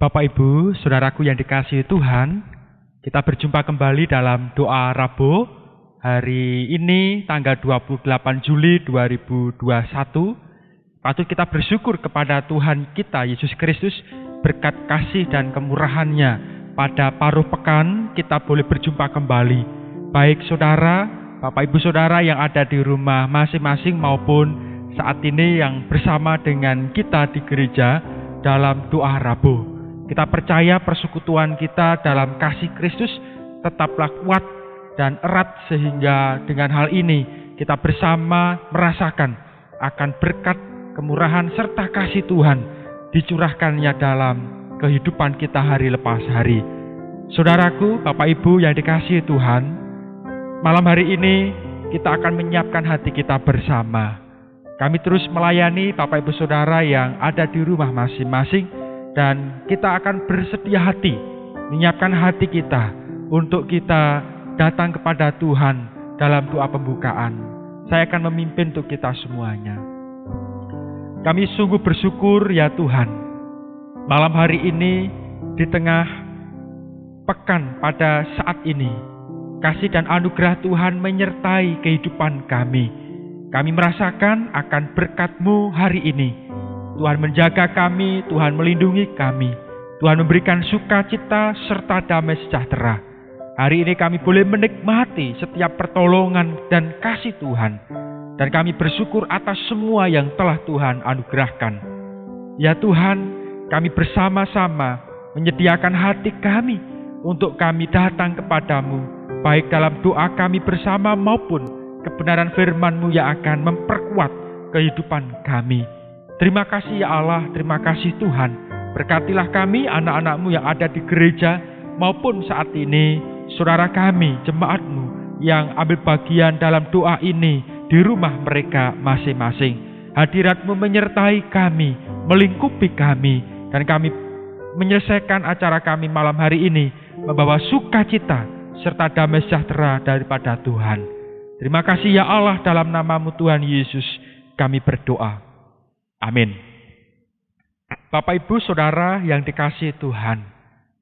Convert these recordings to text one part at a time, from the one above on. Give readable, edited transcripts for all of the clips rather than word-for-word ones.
Bapak Ibu, saudaraku yang dikasihi Tuhan, kita berjumpa kembali dalam doa Rabu hari ini tanggal 28 Juli 2021. Patut kita bersyukur kepada Tuhan kita Yesus Kristus berkat kasih dan kemurahan-Nya. Pada paruh pekan kita boleh berjumpa kembali. Baik saudara, Bapak Ibu saudara yang ada di rumah masing-masing maupun saat ini yang bersama dengan kita di gereja dalam doa Rabu. Kita percaya persekutuan kita dalam kasih Kristus tetaplah kuat dan erat sehingga dengan hal ini kita bersama merasakan akan berkat, kemurahan serta kasih Tuhan dicurahkannya dalam kehidupan kita hari lepas hari. Saudaraku, Bapak Ibu yang dikasihi Tuhan, malam hari ini kita akan menyiapkan hati kita bersama. Kami terus melayani Bapak Ibu Saudara yang ada di rumah masing-masing. Dan kita akan bersedia hati, menyiapkan hati kita untuk kita datang kepada Tuhan dalam doa pembukaan. Saya akan memimpin untuk kita semuanya. Kami sungguh bersyukur ya Tuhan, malam hari ini di tengah pekan pada saat ini, kasih dan anugerah Tuhan menyertai kehidupan kami. Kami merasakan akan berkat-Mu hari ini. Tuhan menjaga kami, Tuhan melindungi kami, Tuhan memberikan sukacita serta damai sejahtera. Hari ini kami boleh menikmati setiap pertolongan dan kasih Tuhan. Dan kami bersyukur atas semua yang telah Tuhan anugerahkan. Ya Tuhan, kami bersama-sama menyediakan hati kami untuk kami datang kepadamu, baik dalam doa kami bersama maupun kebenaran firman-Mu yang akan memperkuat kehidupan kami. Terima kasih ya Allah, terima kasih Tuhan. Berkatilah kami, anak-anak-Mu yang ada di gereja, maupun saat ini, saudara kami, jemaat-Mu, yang ambil bagian dalam doa ini di rumah mereka masing-masing. Hadirat-Mu menyertai kami, melingkupi kami, dan kami menyelesaikan acara kami malam hari ini, membawa sukacita, serta damai sejahtera daripada Tuhan. Terima kasih ya Allah, dalam nama-Mu Tuhan Yesus, kami berdoa. Amin. Bapak Ibu Saudara yang dikasihi Tuhan,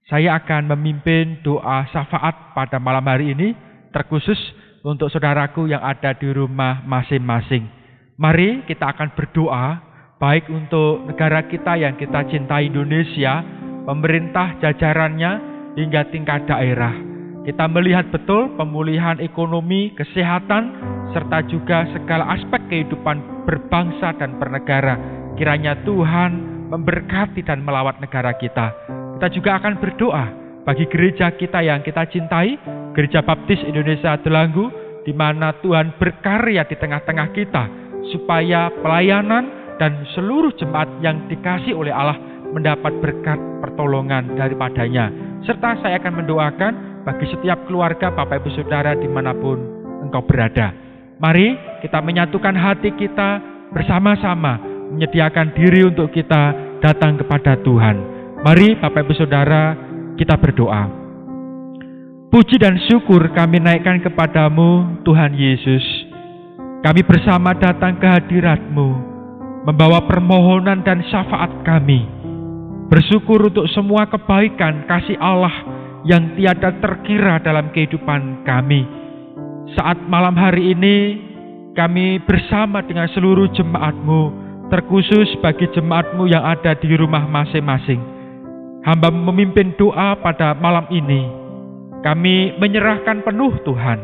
saya akan memimpin doa syafaat pada malam hari ini, terkhusus untuk saudaraku yang ada di rumah masing-masing. Mari kita akan berdoa, baik untuk negara kita yang kita cintai Indonesia, pemerintah jajarannya, hingga tingkat daerah. Kita melihat betul pemulihan ekonomi, kesehatan, serta juga segala aspek kehidupan berbangsa dan bernegara. Kiranya Tuhan memberkati dan melawat negara kita. Kita juga akan berdoa bagi gereja kita yang kita cintai, Gereja Baptis Indonesia Delanggu, di mana Tuhan berkarya di tengah-tengah kita, supaya pelayanan dan seluruh jemaat yang dikasih oleh Allah mendapat berkat pertolongan daripadanya. Serta saya akan mendoakan bagi setiap keluarga Bapak Ibu Saudara dimanapun engkau berada. Mari kita menyatukan hati kita bersama-sama, menyediakan diri untuk kita datang kepada Tuhan. Mari Bapak Ibu Saudara, kita berdoa. Puji dan syukur kami naikkan kepadamu Tuhan Yesus. Kami bersama datang ke hadirat-Mu, membawa permohonan dan syafaat kami. Bersyukur untuk semua kebaikan kasih Allah yang tiada terkira dalam kehidupan kami. Saat malam hari ini, kami bersama dengan seluruh jemaat-Mu, terkhusus bagi jemaat-Mu yang ada di rumah masing-masing. Hamba memimpin doa pada malam ini. Kami menyerahkan penuh Tuhan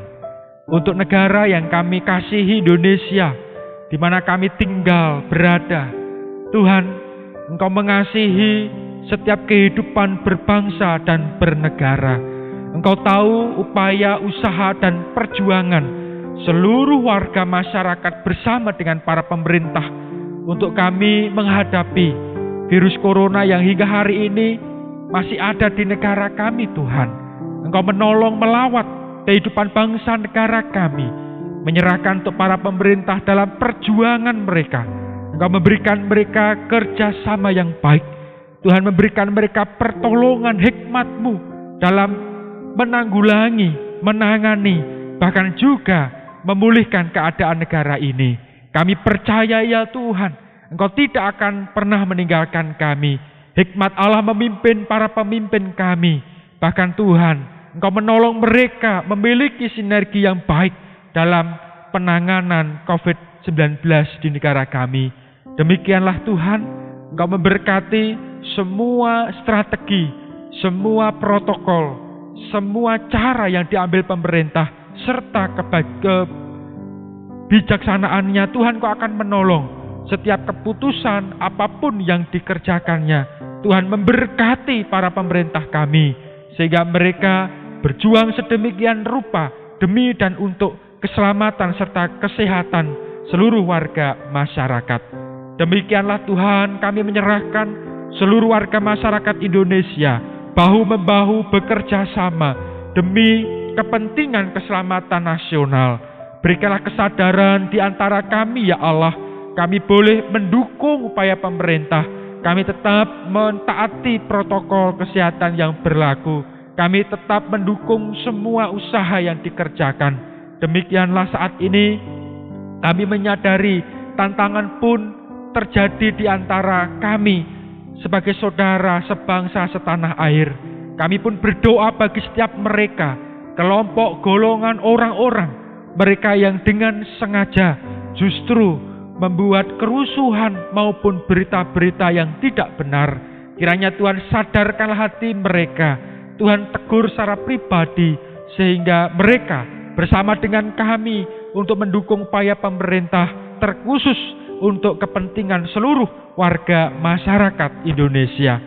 untuk negara yang kami kasihi, Indonesia, di mana kami tinggal berada. Tuhan, Engkau mengasihi setiap kehidupan berbangsa dan bernegara. Engkau tahu upaya, usaha, dan perjuangan seluruh warga masyarakat bersama dengan para pemerintah untuk kami menghadapi virus corona yang hingga hari ini masih ada di negara kami. Tuhan, Engkau menolong melawat kehidupan bangsa negara kami, menyerahkan untuk para pemerintah dalam perjuangan mereka. Engkau memberikan mereka kerjasama yang baik. Tuhan, memberikan mereka pertolongan hikmat-Mu dalam menanggulangi, menangani, bahkan juga memulihkan keadaan negara ini. Kami percaya ya Tuhan, Engkau tidak akan pernah meninggalkan kami. Hikmat Allah memimpin para pemimpin kami. Bahkan Tuhan, Engkau menolong mereka memiliki sinergi yang baik dalam penanganan COVID-19 di negara kami. Demikianlah Tuhan, Engkau memberkati semua strategi, semua protokol, semua cara yang diambil pemerintah, serta kebijaksanaannya. Tuhan, Kau akan menolong setiap keputusan apapun yang dikerjakannya. Tuhan memberkati para pemerintah kami, sehingga mereka berjuang sedemikian rupa demi dan untuk keselamatan serta kesehatan seluruh warga masyarakat. Demikianlah Tuhan, kami menyerahkan seluruh warga masyarakat Indonesia bahu-membahu bekerja sama demi kepentingan keselamatan nasional. Berikanlah kesadaran di antara kami, ya Allah. Kami boleh mendukung upaya pemerintah. Kami tetap mentaati protokol kesehatan yang berlaku. Kami tetap mendukung semua usaha yang dikerjakan. Demikianlah saat ini kami menyadari tantangan pun terjadi di antara kami sebagai saudara sebangsa setanah air. Kami pun berdoa bagi setiap mereka, kelompok golongan orang-orang, mereka yang dengan sengaja justru membuat kerusuhan maupun berita-berita yang tidak benar. Kiranya Tuhan sadarkanlah hati mereka. Tuhan tegur secara pribadi sehingga mereka bersama dengan kami untuk mendukung upaya pemerintah, terkhusus untuk kepentingan seluruh warga masyarakat Indonesia.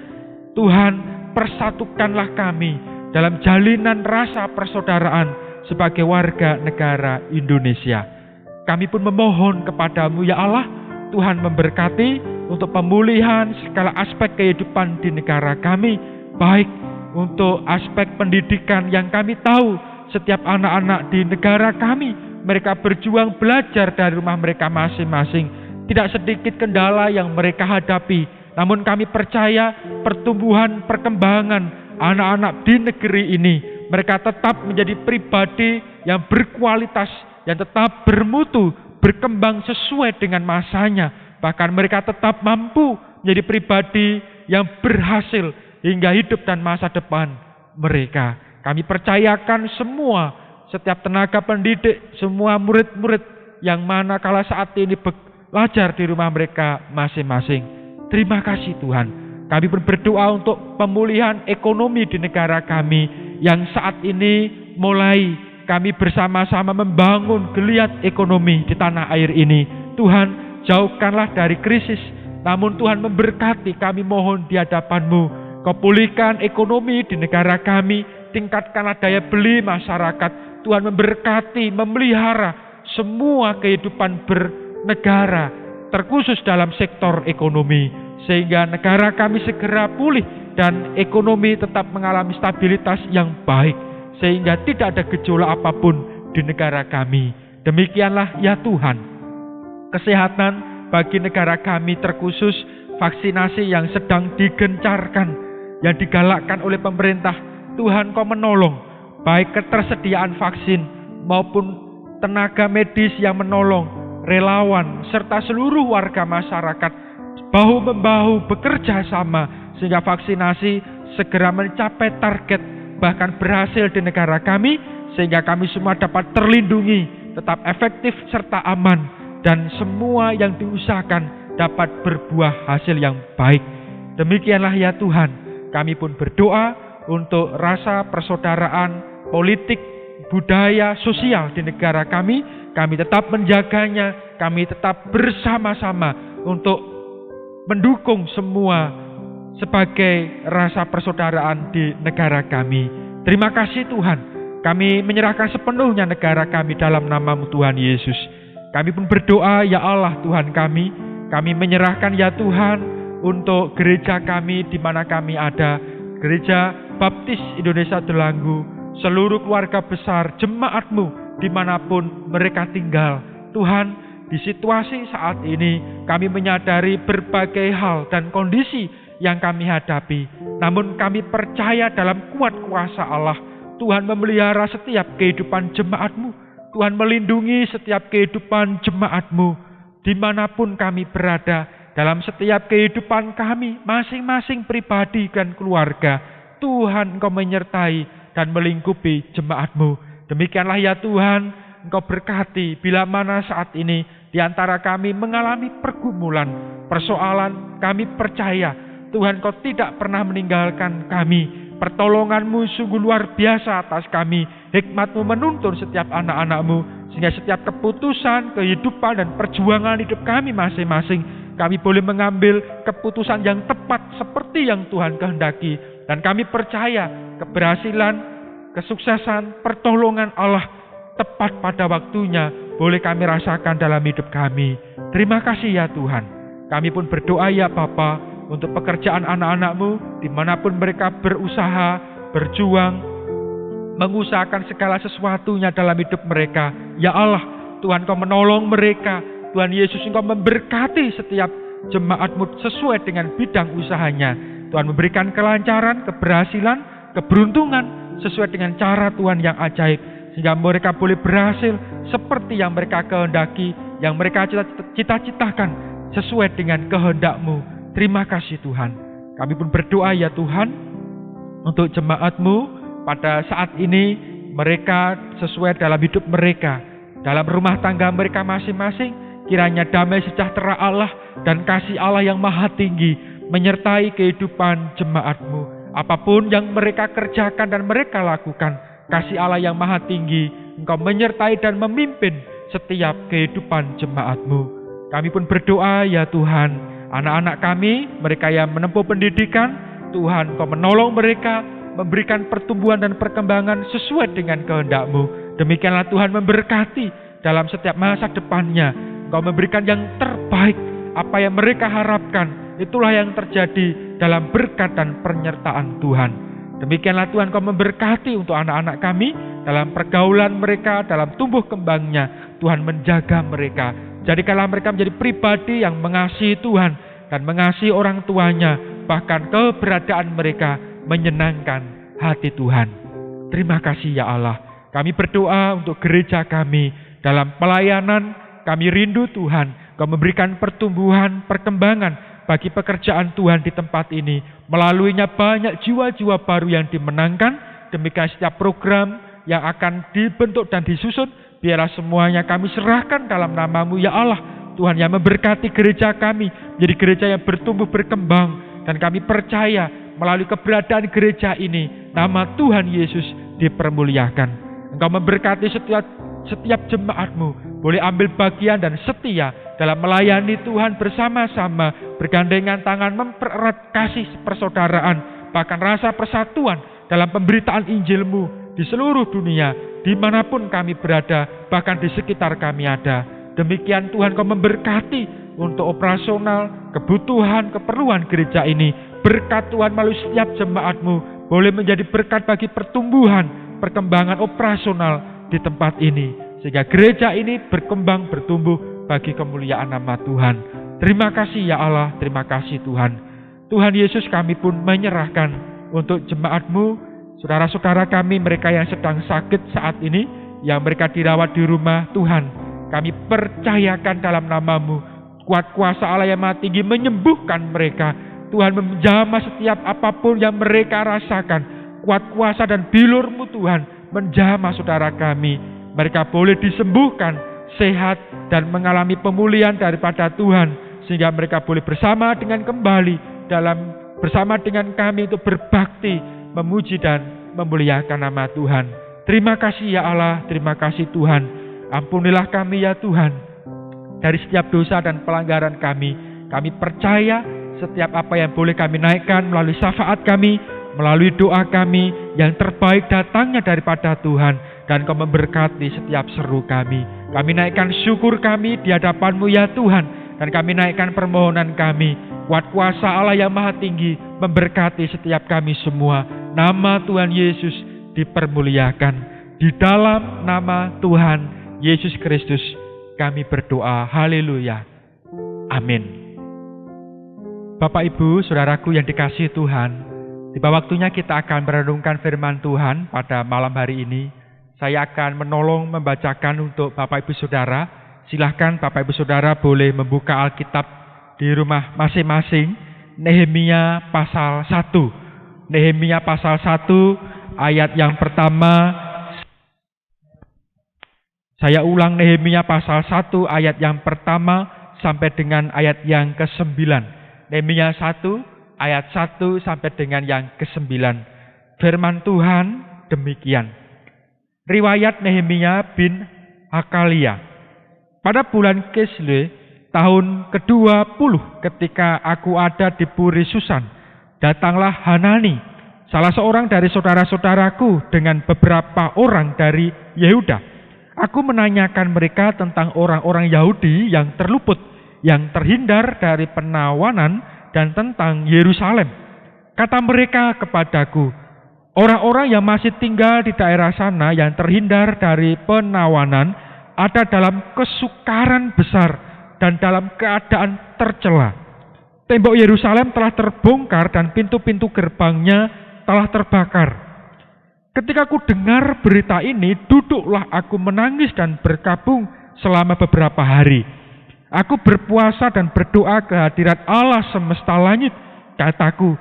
Tuhan, persatukanlah kami dalam jalinan rasa persaudaraan sebagai warga negara Indonesia. Kami pun memohon kepadamu, ya Allah, Tuhan memberkati untuk pemulihan segala aspek kehidupan di negara kami, baik untuk aspek pendidikan yang kami tahu setiap anak-anak di negara kami, mereka berjuang belajar dari rumah mereka masing-masing. Tidak sedikit kendala yang mereka hadapi, namun kami percaya pertumbuhan perkembangan anak-anak di negeri ini, mereka tetap menjadi pribadi yang berkualitas, yang tetap bermutu, berkembang sesuai dengan masanya. Bahkan mereka tetap mampu menjadi pribadi yang berhasil hingga hidup dan masa depan mereka. Kami percayakan semua, setiap tenaga pendidik, semua murid-murid yang mana kala saat ini belajar di rumah mereka masing-masing. Terima kasih Tuhan. Kami pun berdoa untuk pemulihan ekonomi di negara kami yang saat ini mulai kami bersama-sama membangun geliat ekonomi di tanah air ini. Tuhan, jauhkanlah dari krisis, namun Tuhan memberkati. Kami mohon di hadapan-Mu, Kau pulihkan ekonomi di negara kami, tingkatkanlah daya beli masyarakat. Tuhan memberkati, memelihara semua kehidupan bernegara, terkhusus dalam sektor ekonomi, sehingga negara kami segera pulih dan ekonomi tetap mengalami stabilitas yang baik, sehingga tidak ada gejolak apapun di negara kami. Demikianlah ya Tuhan, kesehatan bagi negara kami, terkhusus vaksinasi yang sedang digencarkan, yang digalakkan oleh pemerintah. Tuhan, Kau menolong, baik ketersediaan vaksin maupun tenaga medis yang menolong, relawan, serta seluruh warga masyarakat, bahu-membahu bekerja sama, sehingga vaksinasi segera mencapai target, bahkan berhasil di negara kami, sehingga kami semua dapat terlindungi, tetap efektif serta aman, dan semua yang diusahakan dapat berbuah hasil yang baik. Demikianlah ya Tuhan, kami pun berdoa untuk rasa persaudaraan, politik, budaya, sosial di negara kami. Kami tetap menjaganya, kami tetap bersama-sama untuk mendukung semua sebagai rasa persaudaraan di negara kami. Terima kasih Tuhan, kami menyerahkan sepenuhnya negara kami dalam nama-Mu Tuhan Yesus. Kami pun berdoa ya Allah Tuhan kami menyerahkan ya Tuhan untuk gereja kami di mana kami ada, Gereja Baptis Indonesia Delanggu, seluruh keluarga besar jemaat-Mu dimanapun mereka tinggal. Tuhan, di situasi saat ini kami menyadari berbagai hal dan kondisi yang kami hadapi, namun kami percaya dalam kuat kuasa Allah. Tuhan memelihara setiap kehidupan jemaat-Mu, Tuhan melindungi setiap kehidupan jemaat-Mu dimanapun kami berada, dalam setiap kehidupan kami, masing-masing pribadi dan keluarga. Tuhan, Engkau menyertai dan melingkupi jemaat-Mu. Demikianlah ya Tuhan, Engkau berkati bila mana saat ini di antara kami mengalami pergumulan, persoalan, kami percaya Tuhan, Kau tidak pernah meninggalkan kami. Pertolongan-Mu sungguh luar biasa atas kami. Hikmat-Mu menuntun setiap anak-anak-Mu, sehingga setiap keputusan, kehidupan, dan perjuangan hidup kami masing-masing, kami boleh mengambil keputusan yang tepat seperti yang Tuhan kehendaki. Dan kami percaya keberhasilan, kesuksesan, pertolongan Allah tepat pada waktunya boleh kami rasakan dalam hidup kami. Terima kasih ya Tuhan. Kami pun berdoa ya Bapa untuk pekerjaan anak-anak-Mu dimanapun mereka berusaha, berjuang, mengusahakan segala sesuatunya dalam hidup mereka. Ya Allah, Tuhan Kau menolong mereka. Tuhan Yesus, Engkau memberkati setiap jemaat-Mu sesuai dengan bidang usahanya. Tuhan memberikan kelancaran, keberhasilan, keberuntungan sesuai dengan cara Tuhan yang ajaib, sehingga mereka boleh berhasil seperti yang mereka kehendaki, yang mereka cita-citakan sesuai dengan kehendak-Mu. Terima kasih Tuhan. Kami pun berdoa ya Tuhan untuk jemaat-Mu pada saat ini, mereka sesuai dalam hidup mereka, dalam rumah tangga mereka masing-masing, kiranya damai sejahtera Allah dan kasih Allah yang maha tinggi menyertai kehidupan jemaat-Mu. Apapun yang mereka kerjakan dan mereka lakukan, kasih Allah yang maha tinggi, Engkau menyertai dan memimpin setiap kehidupan jemaat-Mu. Kami pun berdoa ya Tuhan, anak-anak kami, mereka yang menempuh pendidikan, Tuhan Engkau menolong mereka, memberikan pertumbuhan dan perkembangan sesuai dengan kehendak-Mu. Demikianlah Tuhan memberkati dalam setiap masa depannya. Engkau memberikan yang terbaik, apa yang mereka harapkan, itulah yang terjadi dalam berkat dan penyertaan Tuhan. Demikianlah Tuhan Kau memberkati untuk anak-anak kami dalam pergaulan mereka, dalam tumbuh kembangnya. Tuhan menjaga mereka. Jadikanlah mereka menjadi pribadi yang mengasihi Tuhan dan mengasihi orang tuanya. Bahkan keberadaan mereka menyenangkan hati Tuhan. Terima kasih ya Allah. Kami berdoa untuk gereja kami dalam pelayanan. Kami rindu Tuhan Kau memberikan pertumbuhan, perkembangan bagi pekerjaan Tuhan di tempat ini. Melaluinya banyak jiwa-jiwa baru yang dimenangkan. Demikian setiap program yang akan dibentuk dan disusun, biarlah semuanya kami serahkan dalam nama-Mu ya Allah. Tuhan yang memberkati gereja kami menjadi gereja yang bertumbuh berkembang. Dan kami percaya melalui keberadaan gereja ini, nama Tuhan Yesus dipermuliakan. Engkau memberkati setiap jemaat-Mu boleh ambil bagian dan setia dalam melayani Tuhan bersama-sama, bergandengan tangan, mempererat kasih persaudaraan, bahkan rasa persatuan dalam pemberitaan Injil-Mu di seluruh dunia, dimanapun kami berada, bahkan di sekitar kami ada. Demikian Tuhan Kau memberkati untuk operasional, kebutuhan, keperluan gereja ini. Berkat Tuhan melalui setiap jemaat-Mu boleh menjadi berkat bagi pertumbuhan, perkembangan operasional di tempat ini, sehingga gereja ini berkembang, bertumbuh bagi kemuliaan nama Tuhan. Terima kasih ya Allah, terima kasih Tuhan. Tuhan Yesus, kami pun menyerahkan untuk jemaat-Mu, saudara-saudara kami, mereka yang sedang sakit saat ini, yang mereka dirawat di rumah. Tuhan, kami percayakan dalam nama-Mu, kuat kuasa Allah yang maha tinggi menyembuhkan mereka. Tuhan menjamah setiap apapun yang mereka rasakan. Kuat kuasa dan bilur-Mu Tuhan menjamah saudara kami. Mereka boleh disembuhkan, sehat, dan mengalami pemulihan daripada Tuhan, sehingga mereka boleh bersama dengan bersama dengan kami untuk berbakti, memuji dan memuliakan nama Tuhan. Terima kasih ya Allah, terima kasih Tuhan. Ampunilah kami ya Tuhan dari setiap dosa dan pelanggaran kami. Kami percaya setiap apa yang boleh kami naikkan melalui syafaat kami, melalui doa kami, yang terbaik datangnya daripada Tuhan. Dan Kau memberkati setiap seru kami. Kami naikkan syukur kami di hadapan-Mu ya Tuhan. Dan kami naikkan permohonan kami. Kuat kuasa Allah yang maha tinggi memberkati setiap kami semua. Nama Tuhan Yesus dipermuliakan. Di dalam nama Tuhan Yesus Kristus kami berdoa. Haleluya. Amin. Bapak Ibu, saudaraku yang dikasihi Tuhan, tiba waktunya kita akan merenungkan firman Tuhan pada malam hari ini. Saya akan menolong membacakan untuk Bapak Ibu Saudara. Silahkan Bapak Ibu Saudara boleh membuka Alkitab di rumah masing-masing Nehemia pasal 1. Nehemia pasal 1 ayat yang pertama. Saya ulang, Nehemia pasal 1 ayat yang pertama sampai dengan ayat yang ke-9. Nehemia 1 ayat 1 sampai dengan yang ke-9. Firman Tuhan demikian. Riwayat Nehemia bin Hakalia. Pada bulan Kislev tahun ke-20 ketika aku ada di Puri Susan, datanglah Hanani, salah seorang dari saudara-saudaraku dengan beberapa orang dari Yehuda. Aku menanyakan mereka tentang orang-orang Yahudi yang terluput, yang terhindar dari penawanan, dan tentang Yerusalem. Kata mereka kepadaku, orang-orang yang masih tinggal di daerah sana yang terhindar dari penawanan ada dalam kesukaran besar dan dalam keadaan tercela. Tembok Yerusalem telah terbongkar dan pintu-pintu gerbangnya telah terbakar. Ketika aku dengar berita ini, duduklah aku menangis dan berkabung selama beberapa hari. Aku berpuasa dan berdoa ke hadirat Allah semesta langit. Kataku,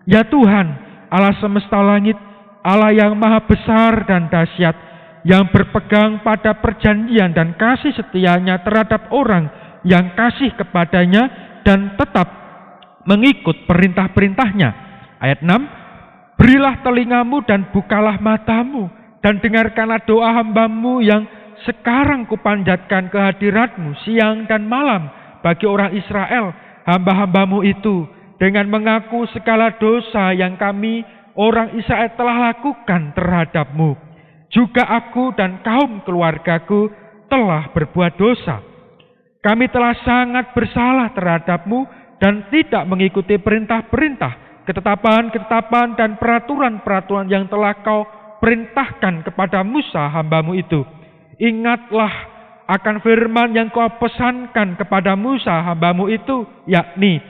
ya Tuhan, Allah semesta langit, Allah yang maha besar dan dahsyat, yang berpegang pada perjanjian dan kasih setianya terhadap orang yang kasih kepadanya dan tetap mengikut perintah-perintahnya. Ayat 6, berilah telingamu dan bukalah matamu dan dengarkanlah doa hambamu yang sekarang kupanjatkan ke hadiratmu siang dan malam bagi orang Israel, hamba-hambamu itu, dengan mengaku segala dosa yang kami orang Israel telah lakukan terhadapmu. Juga aku dan kaum keluargaku telah berbuat dosa. Kami telah sangat bersalah terhadapmu dan tidak mengikuti perintah-perintah, ketetapan-ketetapan dan peraturan-peraturan yang telah kau perintahkan kepada Musa hambamu itu. Ingatlah akan firman yang kau pesankan kepada Musa hambamu itu, yakni,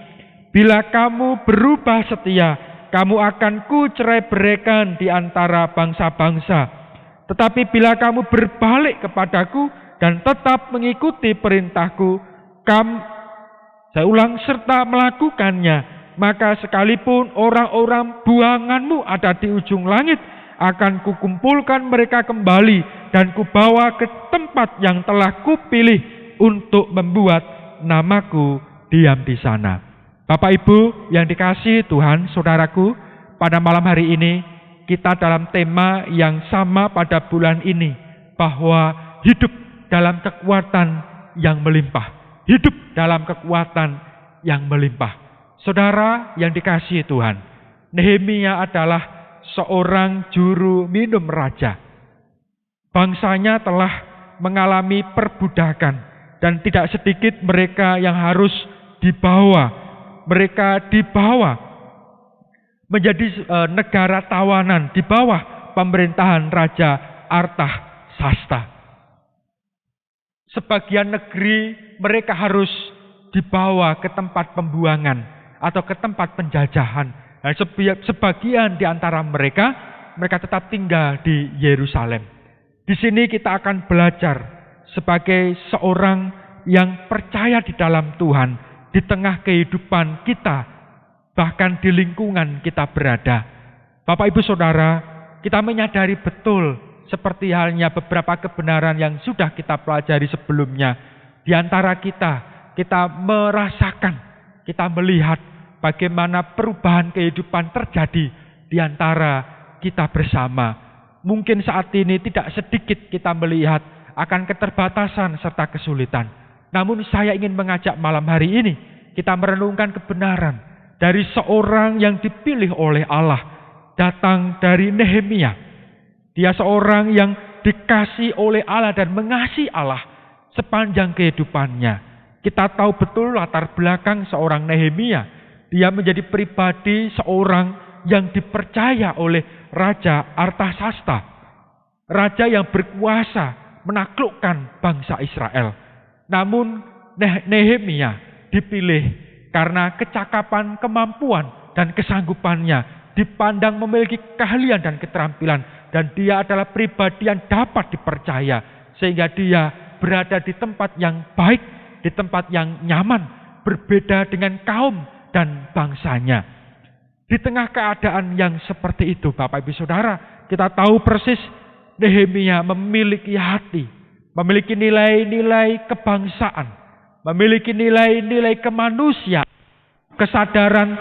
bila kamu berubah setia, kamu akan kucerai-beraikan di antara bangsa-bangsa. Tetapi bila kamu berbalik kepadaku dan tetap mengikuti perintahku, serta melakukannya, maka sekalipun orang-orang buanganmu ada di ujung langit, akan kukumpulkan mereka kembali dan kubawa ke tempat yang telah kupilih untuk membuat namaku diam di sana. Bapak Ibu yang dikasihi Tuhan, saudaraku, pada malam hari ini kita dalam tema yang sama pada bulan ini, bahwa hidup dalam kekuatan yang melimpah. Hidup dalam kekuatan yang melimpah. Saudara yang dikasihi Tuhan, Nehemia adalah seorang juru minum raja. Bangsanya telah mengalami perbudakan dan tidak sedikit mereka yang harus dibawa. Mereka dibawa menjadi negara tawanan di bawah pemerintahan Raja Artasasta. Sebagian negeri mereka harus dibawa ke tempat pembuangan atau ke tempat penjajahan. Dan sebagian di antara mereka tetap tinggal di Yerusalem. Di sini kita akan belajar sebagai seorang yang percaya di dalam Tuhan, di tengah kehidupan kita, bahkan di lingkungan kita berada. Bapak Ibu Saudara, kita menyadari betul seperti halnya beberapa kebenaran yang sudah kita pelajari sebelumnya. Di antara kita merasakan, kita melihat bagaimana perubahan kehidupan terjadi di antara kita bersama. Mungkin saat ini tidak sedikit kita melihat akan keterbatasan serta kesulitan. Namun saya ingin mengajak malam hari ini kita merenungkan kebenaran dari seorang yang dipilih oleh Allah, datang dari Nehemia. Dia seorang yang dikasih oleh Allah dan mengasihi Allah sepanjang kehidupannya. Kita tahu betul latar belakang seorang Nehemia. Dia menjadi pribadi seorang yang dipercaya oleh Raja Artasasta. Raja yang berkuasa menaklukkan bangsa Israel. Namun Nehemia dipilih karena kecakapan, kemampuan, dan kesanggupannya. Dipandang memiliki keahlian dan keterampilan. Dan dia adalah pribadi yang dapat dipercaya. Sehingga dia berada di tempat yang baik, di tempat yang nyaman. berbeda dengan kaum dan bangsanya. Di tengah keadaan yang seperti itu, Bapak Ibu Saudara, kita tahu persis Nehemia memiliki hati, memiliki nilai-nilai kebangsaan, memiliki nilai-nilai kemanusiaan, kesadaran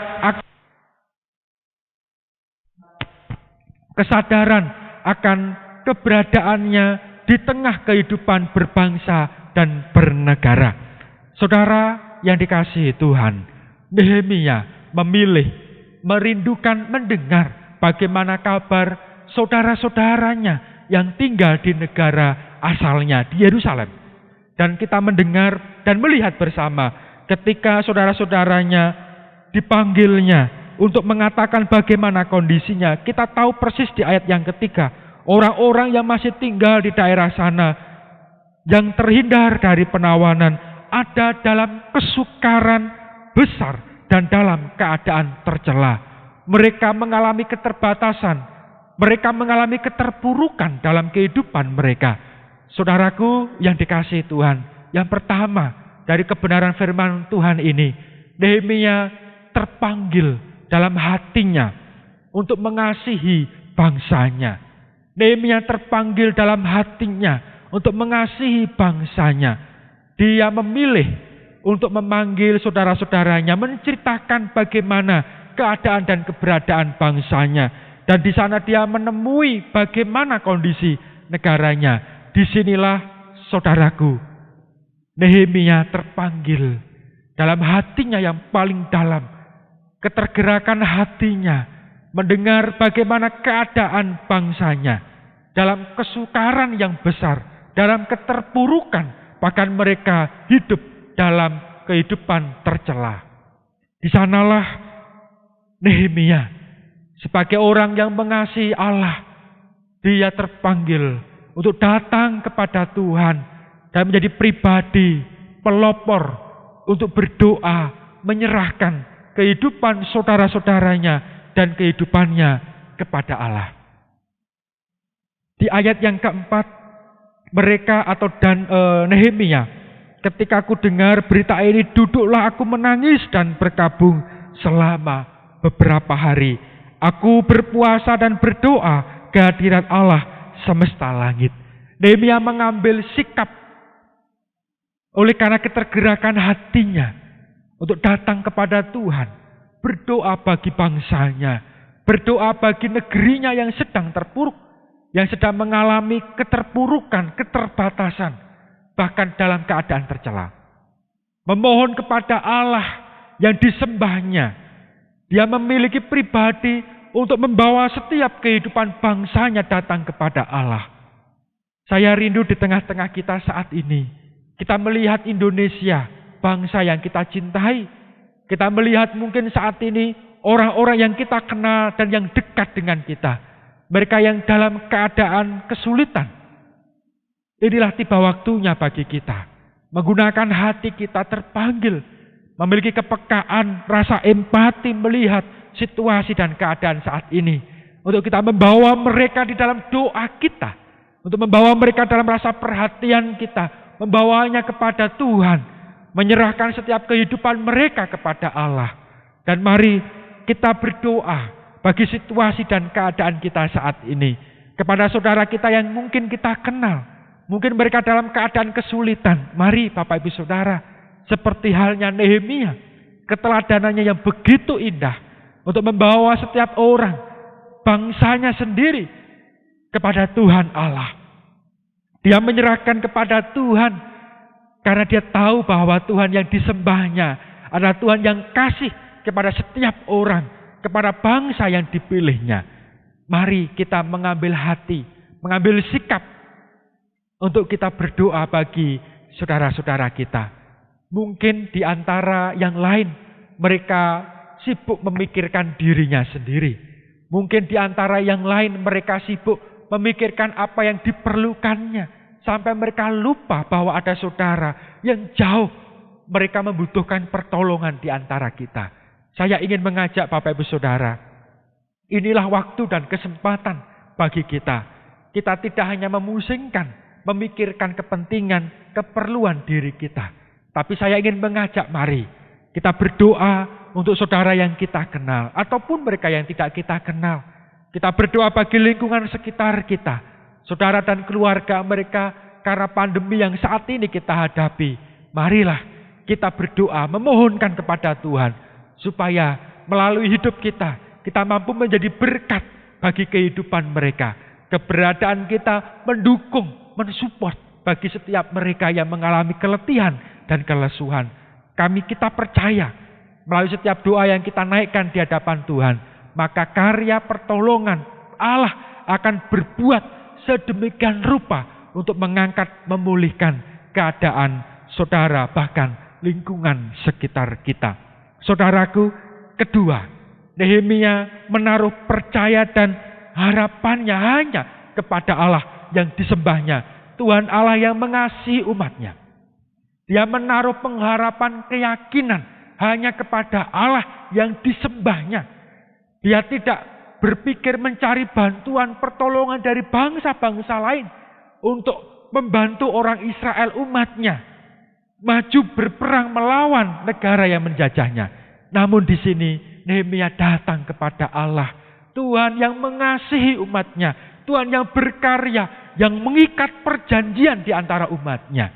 akan keberadaannya di tengah kehidupan berbangsa dan bernegara. Saudara yang dikasihi Tuhan, Nehemia memilih merindukan mendengar bagaimana kabar saudara-saudaranya yang tinggal di negara asalnya di Yerusalem. Dan kita mendengar dan melihat bersama ketika saudara-saudaranya dipanggilnya untuk mengatakan bagaimana kondisinya. Kita tahu persis di ayat yang ketiga, orang-orang yang masih tinggal di daerah sana, yang terhindar dari penawanan, ada dalam kesukaran besar dan dalam keadaan tercela. Mereka mengalami keterbatasan, mereka mengalami keterpurukan dalam kehidupan mereka. Saudaraku yang dikasihi Tuhan, yang pertama dari kebenaran firman Tuhan ini, Nehemia terpanggil dalam hatinya untuk mengasihi bangsanya. Nehemia terpanggil dalam hatinya untuk mengasihi bangsanya. Dia memilih untuk memanggil saudara-saudaranya, menceritakan bagaimana keadaan dan keberadaan bangsanya. Dan di sana dia menemui bagaimana kondisi negaranya. Disinilah saudaraku, Nehemia terpanggil dalam hatinya yang paling dalam, ketergerakan hatinya, mendengar bagaimana keadaan bangsanya dalam kesukaran yang besar, dalam keterpurukan, bahkan mereka hidup dalam kehidupan tercela. Di sanalah Nehemia sebagai orang yang mengasihi Allah, dia terpanggil untuk datang kepada Tuhan dan menjadi pribadi pelopor untuk berdoa, menyerahkan kehidupan saudara-saudaranya dan kehidupannya kepada Allah. Di ayat yang keempat, Nehemia, ketika aku dengar berita ini, duduklah aku menangis dan berkabung selama beberapa hari. Aku berpuasa dan berdoa kehadirat Allah semesta langit. Nehemia mengambil sikap oleh karena ketergerakan hatinya untuk datang kepada Tuhan, berdoa bagi bangsanya, berdoa bagi negerinya yang sedang terpuruk, yang sedang mengalami keterpurukan, keterbatasan, bahkan dalam keadaan tercela. Memohon kepada Allah yang disembahnya. Dia memiliki pribadi untuk membawa setiap kehidupan bangsanya datang kepada Allah. Saya rindu di tengah-tengah kita saat ini, kita melihat Indonesia, bangsa yang kita cintai. Kita melihat mungkin saat ini orang-orang yang kita kenal dan yang dekat dengan kita, mereka yang dalam keadaan kesulitan. Inilah tiba waktunya bagi kita menggunakan hati kita terpanggil, memiliki kepekaan, rasa empati melihat situasi dan keadaan saat ini, untuk kita membawa mereka di dalam doa kita, untuk membawa mereka dalam rasa perhatian kita, membawanya kepada Tuhan, menyerahkan setiap kehidupan mereka kepada Allah. Dan mari kita berdoa bagi situasi dan keadaan kita saat ini, kepada saudara kita yang mungkin kita kenal. Mungkin mereka dalam keadaan kesulitan. Mari Bapak Ibu Saudara, seperti halnya Nehemia, keteladanannya yang begitu indah untuk membawa setiap orang, bangsanya sendiri, kepada Tuhan Allah. Dia menyerahkan kepada Tuhan karena dia tahu bahwa Tuhan yang disembahnya adalah Tuhan yang kasih kepada setiap orang, kepada bangsa yang dipilihnya. Mari kita mengambil hati, mengambil sikap untuk kita berdoa bagi saudara-saudara kita. Mungkin di antara yang lain, mereka sibuk memikirkan dirinya sendiri. Mungkin di antara yang lain, mereka sibuk memikirkan apa yang diperlukannya. Sampai mereka lupa bahwa ada saudara yang jauh, mereka membutuhkan pertolongan di antara kita. Saya ingin mengajak Bapak Ibu Saudara, inilah waktu dan kesempatan bagi kita. Kita tidak hanya memusingkan, memikirkan kepentingan, keperluan diri kita. Tapi saya ingin mengajak, mari Kita berdoa untuk saudara yang kita kenal ataupun mereka yang tidak kita kenal. Kita berdoa bagi lingkungan sekitar kita, saudara dan keluarga mereka karena pandemi yang saat ini kita hadapi. Marilah kita berdoa memohonkan kepada Tuhan supaya melalui hidup kita mampu menjadi berkat bagi kehidupan mereka. Keberadaan kita mendukung, mensupport bagi setiap mereka yang mengalami keletihan dan kelesuan. Kita percaya melalui setiap doa yang kita naikkan di hadapan Tuhan, maka karya pertolongan Allah akan berbuat sedemikian rupa untuk mengangkat, memulihkan keadaan saudara, bahkan lingkungan sekitar kita. Saudaraku, kedua, Nehemia menaruh percaya dan harapannya hanya kepada Allah yang disembahnya, Tuhan Allah yang mengasihi umatnya. Dia menaruh pengharapan, keyakinan hanya kepada Allah yang disembahnya. Dia tidak berpikir mencari bantuan, pertolongan dari bangsa-bangsa lain untuk membantu orang Israel umatnya maju berperang melawan negara yang menjajahnya. Namun di sini Nehemia datang kepada Allah, Tuhan yang mengasihi umatnya, Tuhan yang berkarya, yang mengikat perjanjian di antara umatnya.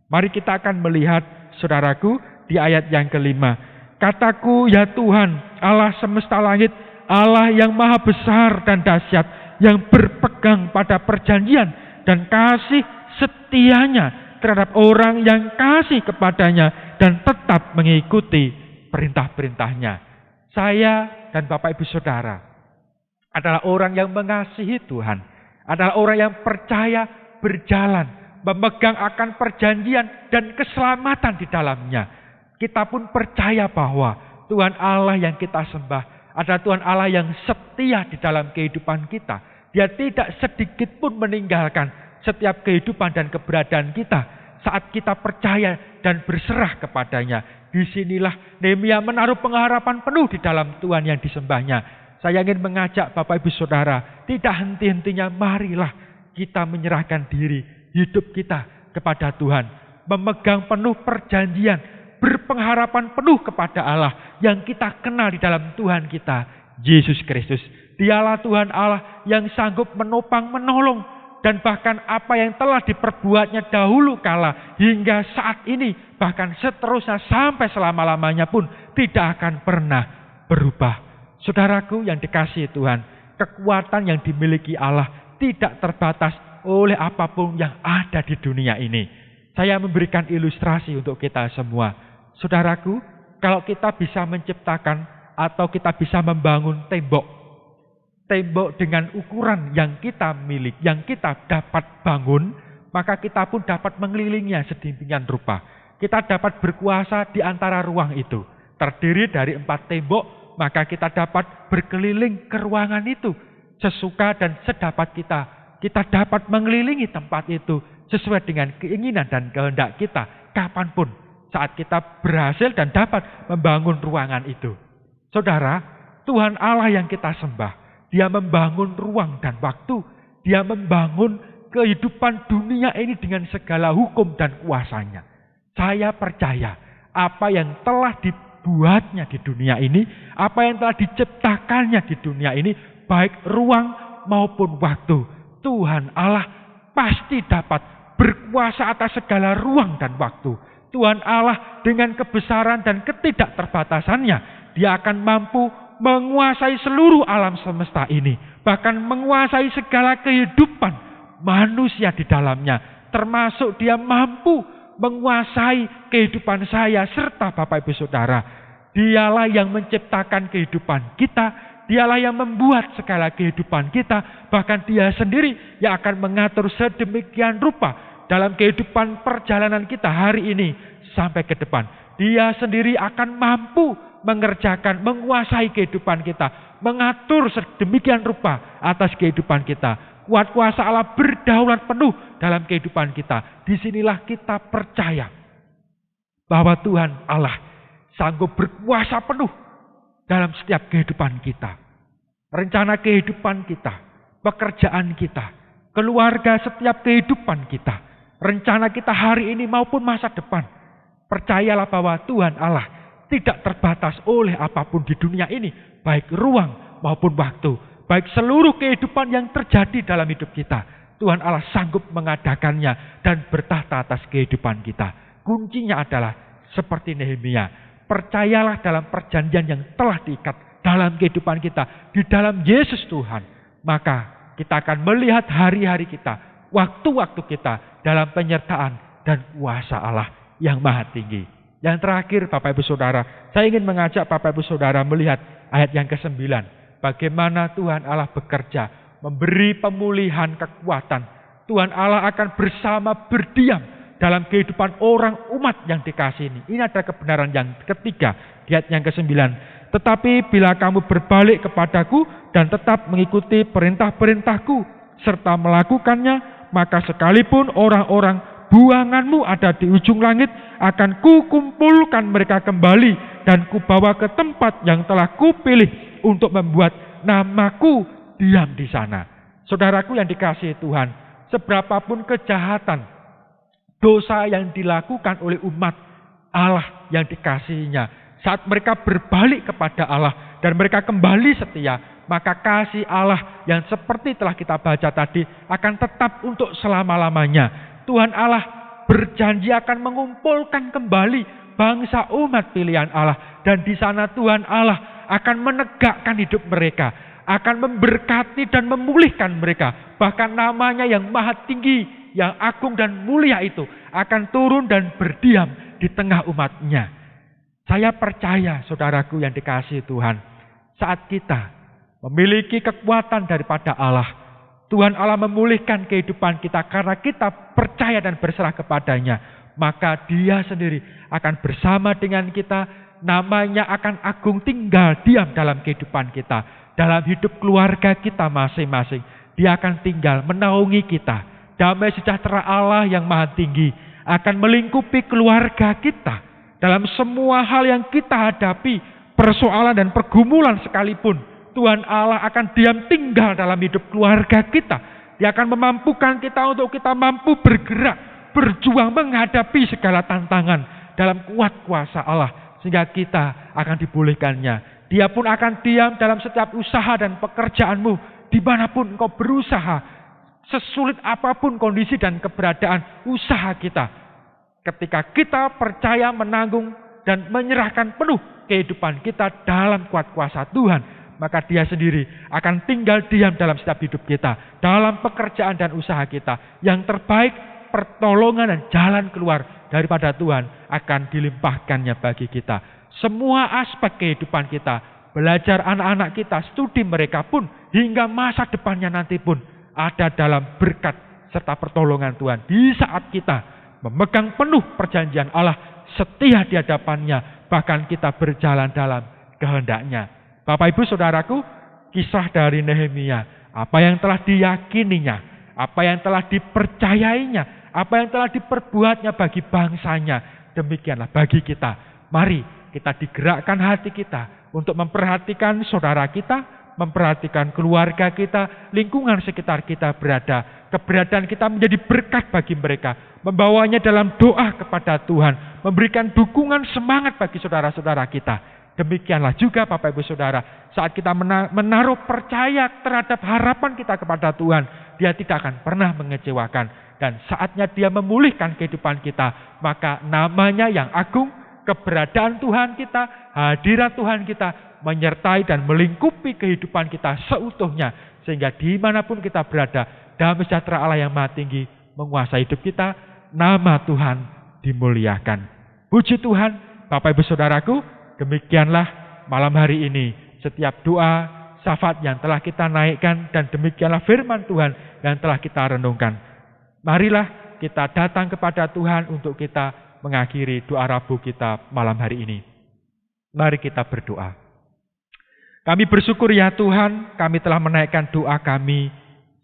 Mari kita akan melihat, saudaraku, di ayat yang kelima. Kataku, ya Tuhan, Allah semesta langit, Allah yang maha besar dan dahsyat, yang berpegang pada perjanjian dan kasih setianya terhadap orang yang kasih kepadanya dan tetap mengikuti perintah-perintahnya. Saya dan Bapak Ibu Saudara adalah orang yang mengasihi Tuhan, adalah orang yang percaya berjalan, memegang akan perjanjian dan keselamatan di dalamnya. Kita pun percaya bahwa Tuhan Allah yang kita sembah adalah Tuhan Allah yang setia di dalam kehidupan kita. Dia tidak sedikit pun meninggalkan setiap kehidupan dan keberadaan kita saat kita percaya dan berserah kepadanya. Disinilah Nehemia menaruh pengharapan penuh di dalam Tuhan yang disembahnya. Saya ingin mengajak Bapak Ibu Saudara, tidak henti-hentinya marilah kita menyerahkan diri, hidup kita kepada Tuhan, memegang penuh perjanjian, berpengharapan penuh kepada Allah yang kita kenal di dalam Tuhan kita, Yesus Kristus. Dialah Tuhan Allah yang sanggup menopang, menolong, dan bahkan apa yang telah diperbuatnya dahulu kala hingga saat ini, bahkan seterusnya sampai selama-lamanya pun tidak akan pernah berubah. Saudaraku yang dikasihi Tuhan, kekuatan yang dimiliki Allah tidak terbatas oleh apapun yang ada di dunia ini. Saya memberikan ilustrasi untuk kita semua. Saudaraku, kalau kita bisa menciptakan atau kita bisa membangun tembok dengan ukuran yang kita milik, yang kita dapat bangun, maka kita pun dapat mengelilinginya sedemikian rupa. Kita dapat berkuasa di antara ruang itu. Terdiri dari 4 tembok, maka kita dapat berkeliling ke ruangan itu sesuka dan sedapat kita. Kita dapat mengelilingi tempat itu sesuai dengan keinginan dan kehendak kita kapanpun saat kita berhasil dan dapat membangun ruangan itu. Saudara, Tuhan Allah yang kita sembah, Dia membangun ruang dan waktu. Dia membangun kehidupan dunia ini dengan segala hukum dan kuasanya. Saya percaya apa yang telah dibuatnya di dunia ini, apa yang telah diciptakannya di dunia ini, baik ruang maupun waktu, Tuhan Allah pasti dapat berkuasa atas segala ruang dan waktu. Tuhan Allah dengan kebesaran dan ketidakterbatasannya, Dia akan mampu menguasai seluruh alam semesta ini. Bahkan menguasai segala kehidupan manusia di dalamnya. Termasuk Dia mampu menguasai kehidupan saya serta Bapak Ibu Saudara. Dialah yang menciptakan kehidupan kita. Dialah yang membuat segala kehidupan kita. Bahkan Dia sendiri yang akan mengatur sedemikian rupa dalam kehidupan perjalanan kita hari ini sampai ke depan. Dia sendiri akan mampu mengerjakan, menguasai kehidupan kita, mengatur sedemikian rupa atas kehidupan kita. Kuat kuasa Allah berdaulat penuh dalam kehidupan kita. Disinilah kita percaya bahwa Tuhan Allah sanggup berkuasa penuh dalam setiap kehidupan kita. Rencana kehidupan kita, pekerjaan kita, keluarga, setiap kehidupan kita. Rencana kita hari ini maupun masa depan. Percayalah bahwa Tuhan Allah tidak terbatas oleh apapun di dunia ini, baik ruang maupun waktu, baik seluruh kehidupan yang terjadi dalam hidup kita. Tuhan Allah sanggup mengadakannya dan bertahta atas kehidupan kita. Kuncinya adalah seperti Nehemia, percayalah dalam perjanjian yang telah diikat dalam kehidupan kita, di dalam Yesus Tuhan. Maka kita akan melihat hari-hari kita, waktu-waktu kita dalam penyertaan dan kuasa Allah yang maha tinggi. Yang terakhir Bapak Ibu Saudara, saya ingin mengajak Bapak Ibu Saudara melihat ayat yang ke-9. Bagaimana Tuhan Allah bekerja, memberi pemulihan kekuatan. Tuhan Allah akan bersama berdiam dalam kehidupan orang umat yang dikasihi ini. Ini ada kebenaran yang ketiga di ayat yang ke-9. Tetapi bila kamu berbalik kepadaku dan tetap mengikuti perintah-perintahku serta melakukannya, maka sekalipun orang-orang buanganmu ada di ujung langit, akan kukumpulkan mereka kembali dan kubawa ke tempat yang telah kupilih untuk membuat namaku diam di sana. Saudaraku yang dikasihi Tuhan, seberapapun kejahatan, dosa yang dilakukan oleh umat Allah yang dikasihinya, saat mereka berbalik kepada Allah dan mereka kembali setia, maka kasih Allah yang seperti telah kita baca tadi akan tetap untuk selama-lamanya. Tuhan Allah berjanji akan mengumpulkan kembali bangsa umat pilihan Allah. Dan di sana Tuhan Allah akan menegakkan hidup mereka, akan memberkati dan memulihkan mereka. Bahkan namanya yang maha tinggi, yang agung dan mulia itu akan turun dan berdiam di tengah umatnya. Saya percaya saudaraku yang dikasihi Tuhan, saat kita memiliki kekuatan daripada Allah, Tuhan Allah memulihkan kehidupan kita karena kita percaya dan berserah kepadanya. Maka Dia sendiri akan bersama dengan kita, namanya akan agung tinggal diam dalam kehidupan kita, dalam hidup keluarga kita masing-masing. Dia akan tinggal menaungi kita. Damai sejahtera Allah yang maha tinggi akan melingkupi keluarga kita. Dalam semua hal yang kita hadapi, persoalan dan pergumulan sekalipun, Tuhan Allah akan diam tinggal dalam hidup keluarga kita. Dia akan memampukan kita untuk kita mampu bergerak, berjuang menghadapi segala tantangan dalam kuat kuasa Allah. Sehingga kita akan dipulihkannya. Dia pun akan diam dalam setiap usaha dan pekerjaanmu. Dimanapun engkau berusaha, sesulit apapun kondisi dan keberadaan usaha kita. Ketika kita percaya menanggung dan menyerahkan penuh kehidupan kita dalam kuat kuasa Tuhan, maka Dia sendiri akan tinggal diam dalam setiap hidup kita, dalam pekerjaan dan usaha kita. Yang terbaik, pertolongan dan jalan keluar daripada Tuhan akan dilimpahkannya bagi kita. Semua aspek kehidupan kita, belajar anak-anak kita, studi mereka pun, hingga masa depannya nanti pun ada dalam berkat serta pertolongan Tuhan. Di saat kita memegang penuh perjanjian Allah, setia di hadapannya, bahkan kita berjalan dalam kehendaknya. Bapak Ibu Saudaraku, kisah dari Nehemia, apa yang telah diyakininya, apa yang telah dipercayainya, apa yang telah diperbuatnya bagi bangsanya, demikianlah bagi kita. Mari kita digerakkan hati kita untuk memperhatikan saudara kita, memperhatikan keluarga kita, lingkungan sekitar kita berada. Keberadaan kita menjadi berkat bagi mereka, membawanya dalam doa kepada Tuhan, memberikan dukungan semangat bagi saudara-saudara kita. Demikianlah juga Bapak Ibu Saudara, saat kita menaruh percaya terhadap harapan kita kepada Tuhan, Dia tidak akan pernah mengecewakan. Dan saatnya Dia memulihkan kehidupan kita, maka namanya yang agung, keberadaan Tuhan kita, hadirat Tuhan kita, menyertai dan melingkupi kehidupan kita seutuhnya. Sehingga dimanapun kita berada, damai sejahtera Allah yang maha tinggi menguasai hidup kita, nama Tuhan dimuliakan. Puji Tuhan, Bapak Ibu Saudaraku, demikianlah malam hari ini setiap doa, syafaat yang telah kita naikkan, dan demikianlah firman Tuhan yang telah kita renungkan. Marilah kita datang kepada Tuhan untuk kita mengakhiri doa Rabu kita malam hari ini. Mari kita berdoa. Kami bersyukur ya Tuhan, kami telah menaikkan doa kami,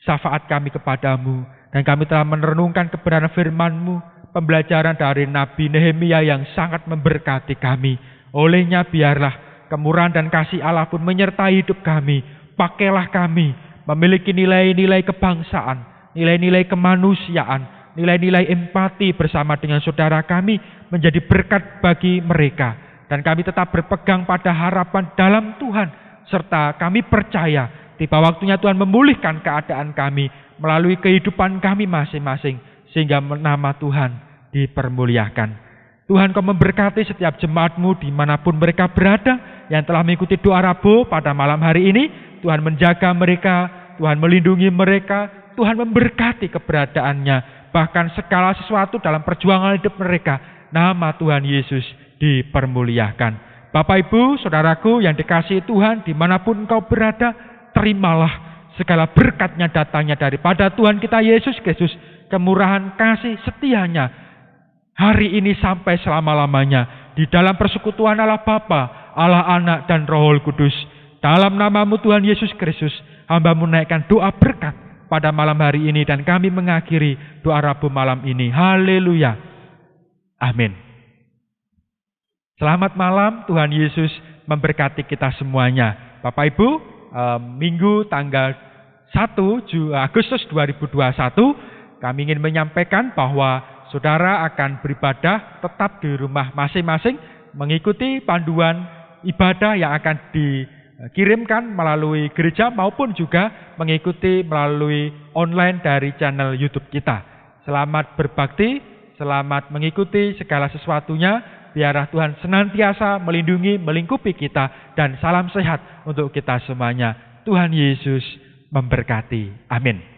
syafaat kami kepadamu, dan kami telah merenungkan kebenaran firman-Mu, pembelajaran dari Nabi Nehemia yang sangat memberkati kami. Olehnya biarlah kemurahan dan kasih Allah pun menyertai hidup kami. Pakailah kami memiliki nilai-nilai kebangsaan, nilai-nilai kemanusiaan, nilai-nilai empati bersama dengan saudara kami, menjadi berkat bagi mereka. Dan kami tetap berpegang pada harapan dalam Tuhan. Serta kami percaya tiba waktunya Tuhan memulihkan keadaan kami melalui kehidupan kami masing-masing. Sehingga nama Tuhan dipermuliakan. Tuhan, Kau memberkati setiap jemaat-Mu dimanapun mereka berada yang telah mengikuti doa Rabu pada malam hari ini. Tuhan menjaga mereka, Tuhan melindungi mereka, Tuhan memberkati keberadaannya. Bahkan segala sesuatu dalam perjuangan hidup mereka, nama Tuhan Yesus dipermuliakan. Bapak Ibu, saudaraku yang dikasihi Tuhan, dimanapun engkau berada, terimalah segala berkatnya datangnya daripada Tuhan kita Yesus Kristus, kemurahan kasih setianya, hari ini sampai selama-lamanya, di dalam persekutuan Allah Bapa, Allah Anak, dan Roh Kudus. Dalam nama-Mu Tuhan Yesus Kristus, hamba-Mu naikkan doa berkat pada malam hari ini, dan kami mengakhiri doa Rabu malam ini. Haleluya. Amin. Selamat malam, Tuhan Yesus memberkati kita semuanya. Bapak Ibu, Minggu tanggal 1 Agustus 2021, kami ingin menyampaikan bahwa saudara akan beribadah tetap di rumah masing-masing, mengikuti panduan ibadah yang akan dikirimkan melalui gereja maupun juga mengikuti melalui online dari channel YouTube kita. Selamat berbakti, selamat mengikuti segala sesuatunya. Biarlah Tuhan senantiasa melindungi, melingkupi kita, dan salam sehat untuk kita semuanya. Tuhan Yesus memberkati. Amin.